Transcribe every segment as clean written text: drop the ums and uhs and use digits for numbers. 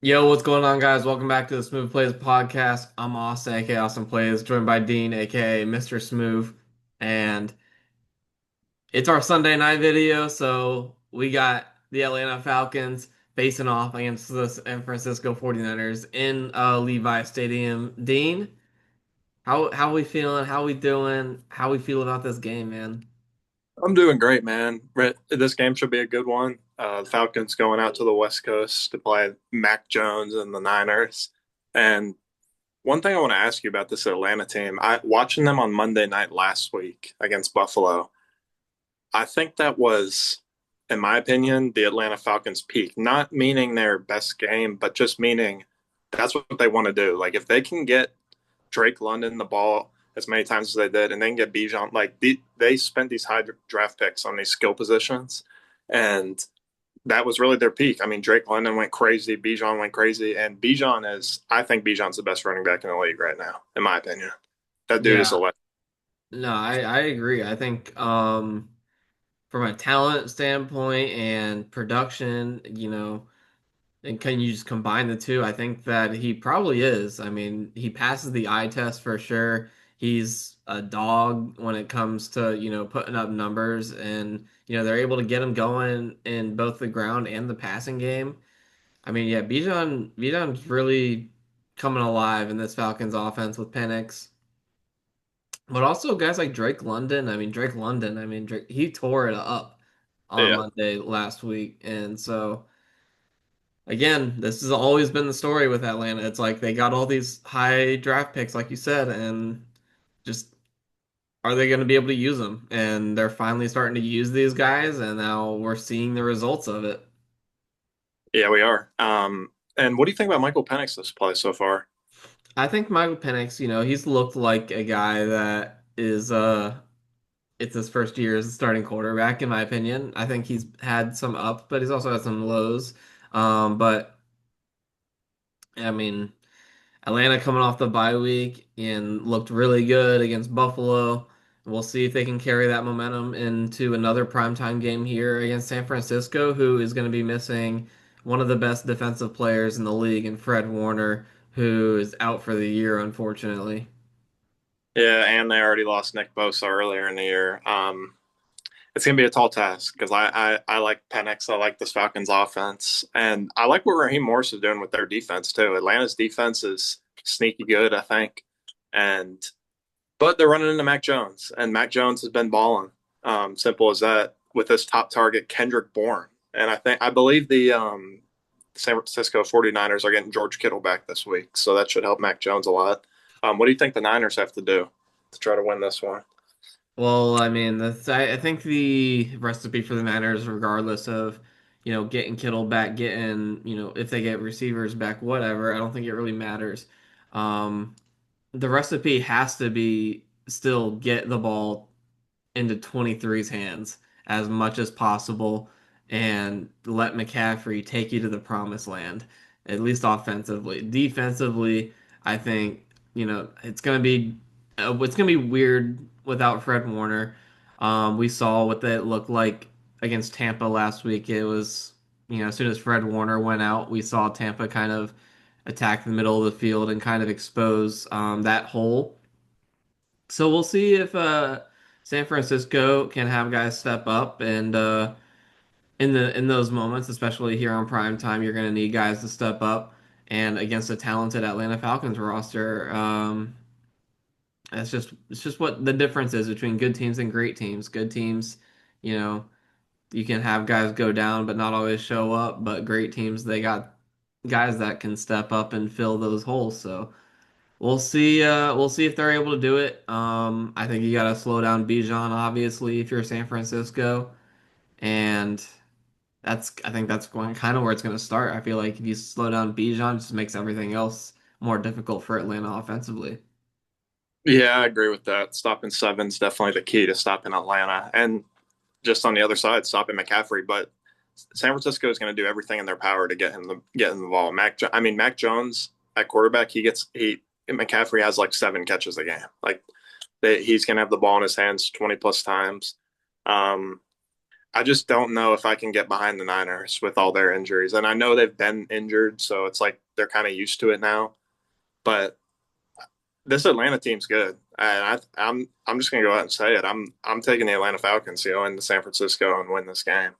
Yo, what's going on, guys? Welcome back to the SmoovePlayz podcast. I'm Austin, aka Austin Plays, joined by Dean, aka Mr. Smooth, and it's our Sunday night video. So we got the Atlanta Falcons facing off against the San Francisco 49ers in Levi Stadium. Dean, how we feeling? How we doing? How we feel about this game, man? I'm doing great, man. This game should be a good one. The Falcons going out to the West Coast to play Mac Jones and the Niners. And one thing I want to ask you about this Atlanta team, I watching them on Monday night last week against Buffalo. I think that was, in my opinion, the Atlanta Falcons' peak. Not meaning their best game, but just meaning that's what they want to do. Like if they can get Drake London the ball as many times as they did, and then get Bijan. They spent these high draft picks on these skill positions, and that was really their peak. I mean, Drake London went crazy, Bijan went crazy, and I think Bijan's the best running back in the league right now, in my opinion. That dude is Yeah, electric. no, I agree. I think from a talent standpoint and production, and can you just combine the two? I think that he probably is. I mean, he passes the eye test for sure. He's a dog when it comes to, putting up numbers and, they're able to get him going in both the ground and the passing game. I mean, yeah, Bijan's really coming alive in this Falcons offense with Penix. But also guys like Drake London. Drake, he tore it up on Yeah, Monday last week. And so again, this has always been the story with Atlanta. It's like they got all these high draft picks, like you said, and just are they going to be able to use them? And they're finally starting to use these guys, and now we're seeing the results of it. yeah, we are. And what do you think about Michael Penix this play so far? I think Michael Penix, he's looked like a guy that is it's his first year as a starting quarterback, in my opinion. I think he's had some ups, but he's also had some lows. But I mean, Atlanta coming off the bye week and looked really good against Buffalo. We'll see if they can carry that momentum into another primetime game here against San Francisco, who is going to be missing one of the best defensive players in the league in Fred Warner, who is out for the year, unfortunately. Yeah, and they already lost Nick Bosa earlier in the year. It's gonna be a tall task because I like Penix. I like this Falcons offense, and I like what Raheem Morris is doing with their defense too. Atlanta's defense is sneaky good, I think, and but they're running into Mac Jones, and Mac Jones has been balling. Simple as that. With his top target, Kendrick Bourne, and I believe the San Francisco 49ers are getting George Kittle back this week, so that should help Mac Jones a lot. What do you think the Niners have to do to try to win this one? Well, I mean, I think the recipe for the Niners, regardless of, getting Kittle back, getting, if they get receivers back, whatever, I don't think it really matters. Um, the recipe has to be still get the ball into 23's hands as much as possible and let McCaffrey take you to the promised land, at least offensively. Defensively, I think, it's gonna be weird without Fred Warner. We saw what that looked like against Tampa last week. It was, as soon as Fred Warner went out, we saw Tampa kind of attack the middle of the field and kind of expose that hole. So we'll see if San Francisco can have guys step up and in those moments, especially here on prime time, you're going to need guys to step up. And against a talented Atlanta Falcons roster, it's just what the difference is between good teams and great teams. Good teams, you know, you can have guys go down but not always show up. But great teams, they got guys that can step up and fill those holes. So. We'll see if they're able to do it. I think you gotta slow down Bijan, obviously, if you're San Francisco. And I think that's going kind of where it's gonna start. I feel like if you slow down Bijan, it just makes everything else more difficult for Atlanta offensively. Yeah, I agree with that. Stopping seven's definitely the key to stopping Atlanta, and just on the other side, stopping McCaffrey. But San Francisco is going to do everything in their power to get him the ball. Mac Jones at quarterback, he McCaffrey has like 7 catches a game. He's going to have the ball in his hands 20 plus times. Um, I just don't know if I can get behind the Niners with all their injuries. And I know they've been injured, so it's like they're kind of used to it now. But this Atlanta team's good, and I'm just gonna go out and say it. I'm taking the Atlanta Falcons to go into San Francisco and win this game.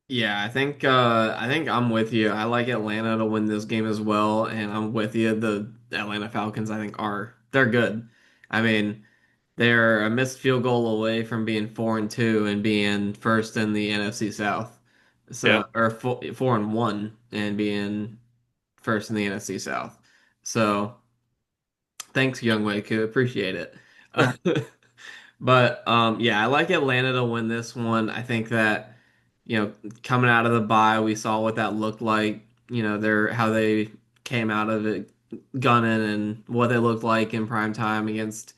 Yeah, I think I'm with you. I like Atlanta to win this game as well, and I'm with you. The Atlanta Falcons, I think, they're good. I mean, they're a missed field goal away from being 4-2 and being first in the NFC South. So, Yeah. or 4-1 and being first in the NFC South. So, thanks, Young Waku. Appreciate it. But yeah, I like Atlanta to win this one. I think that, coming out of the bye, we saw what that looked like. Their how they came out of it gunning and what they looked like in prime time against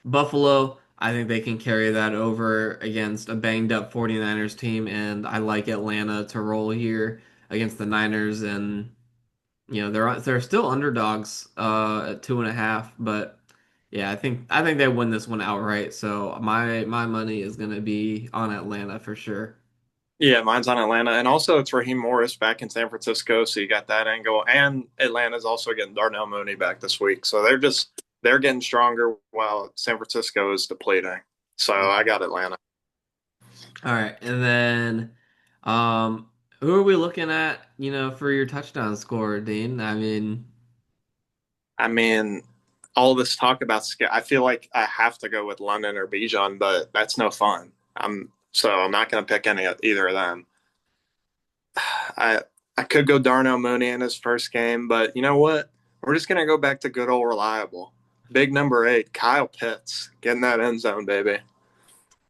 Buffalo. I think they can carry that over against a banged up 49ers team, and I like Atlanta to roll here against the Niners. And they're still underdogs at 2.5, but yeah, I think they win this one outright. So my money is gonna be on Atlanta for sure. Yeah, mine's on Atlanta. And also it's Raheem Morris back in San Francisco, so you got that angle. And Atlanta's also getting Darnell Mooney back this week. So they're getting stronger while San Francisco is depleting. So I got Atlanta. All right, and then who are we looking at, for your touchdown score, Dean? I mean, I mean, all this talk about I feel like I have to go with London or Bijan, but that's no fun. I'm not going to pick either of them. I I could go Darnell Mooney in his first game, but you know what? We're just going to go back to good old reliable. Big number 8, Kyle Pitts, getting that end zone, baby.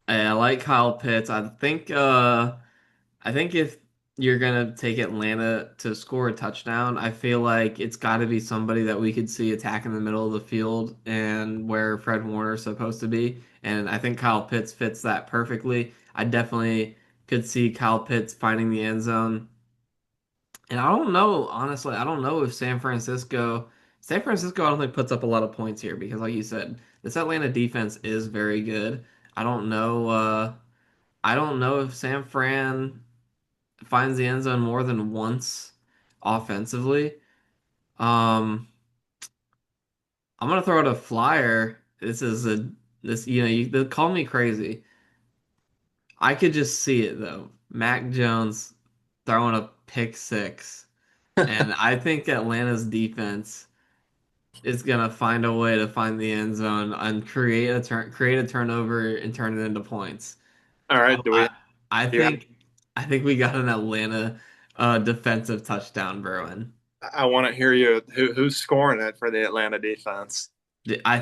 I like Kyle Pitts. I think if you're gonna take Atlanta to score a touchdown, I feel like it's got to be somebody that we could see attack in the middle of the field and where Fred Warner's supposed to be. And I think Kyle Pitts fits that perfectly. I definitely could see Kyle Pitts finding the end zone. And I don't know, honestly, I don't know if San Francisco, I don't think puts up a lot of points here because, like you said, this Atlanta defense is very good. I don't know. I don't know if San Fran finds the end zone more than once offensively. I'm gonna throw out a flyer. They call me crazy. I could just see it though. Mac Jones throwing a pick six, and I think Atlanta's defense is gonna find a way to find the end zone and create a turnover and turn it into points. All right, I I do you have think I think we got an Atlanta defensive touchdown, Bruin. I want to hear you who's scoring it for the Atlanta defense. I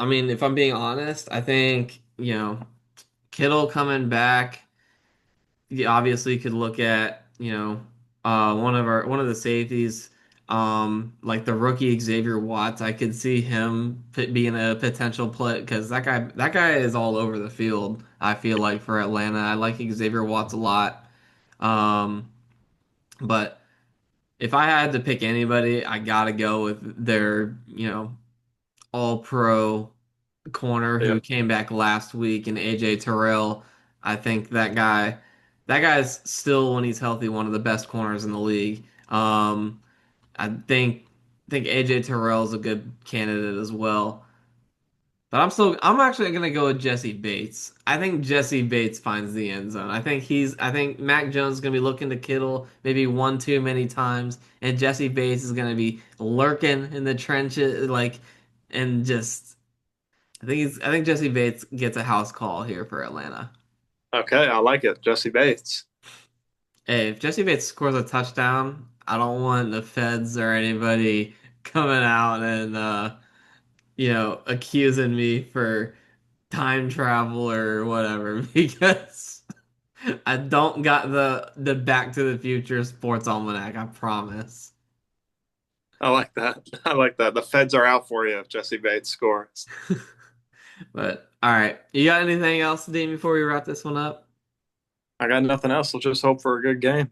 mean, if I'm being honest, I think, Kittle coming back, you obviously could look at, one of the safeties, like the rookie Xavier Watts. I could see him being a potential play because that guy is all over the field, I feel like for Atlanta. I like Xavier Watts a lot. Um, but if I had to pick anybody, I gotta go with their, all pro corner Yeah. who came back last week and AJ Terrell. I think that guy's still, when he's healthy, one of the best corners in the league. I think AJ Terrell is a good candidate as well. But I'm actually gonna go with Jesse Bates. I think Jesse Bates finds the end zone. I think Mac Jones is gonna be looking to Kittle maybe one too many times, and Jesse Bates is gonna be lurking in the trenches, like, and just I think Jesse Bates gets a house call here for Atlanta. Okay, I like it. Jesse Bates. Hey, if Jesse Bates scores a touchdown, I don't want the feds or anybody coming out and accusing me for time travel or whatever because I don't got the Back to the Future sports almanac, I promise. I like that. I like that. The feds are out for you if Jesse Bates scores. But all right, you got anything else, Dean, before we wrap this one up? I got nothing else. We'll just hope for a good game.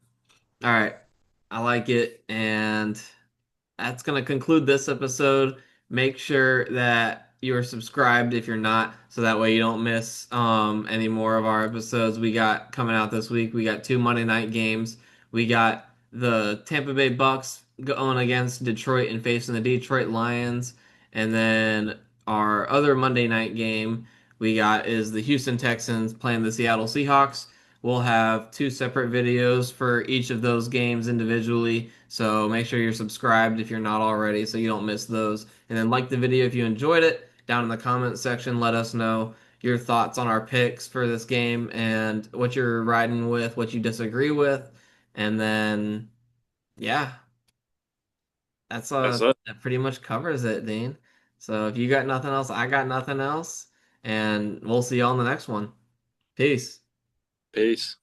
All right, I like it, and that's gonna conclude this episode. Make sure that you're subscribed if you're not, so that way you don't miss any more of our episodes we got coming out this week. We got two Monday night games. We got the Tampa Bay Bucks going against Detroit and facing the Detroit Lions, and then our other Monday night game we got is the Houston Texans playing the Seattle Seahawks. We'll have two separate videos for each of those games individually, so make sure you're subscribed if you're not already so you don't miss those. And then like the video if you enjoyed it. Down in the comments section, let us know your thoughts on our picks for this game and what you're riding with, what you disagree with. And then, yeah, That's it. that pretty much covers it, Dean. So if you got nothing else, I got nothing else. And we'll see you on the next one. Peace. Peace.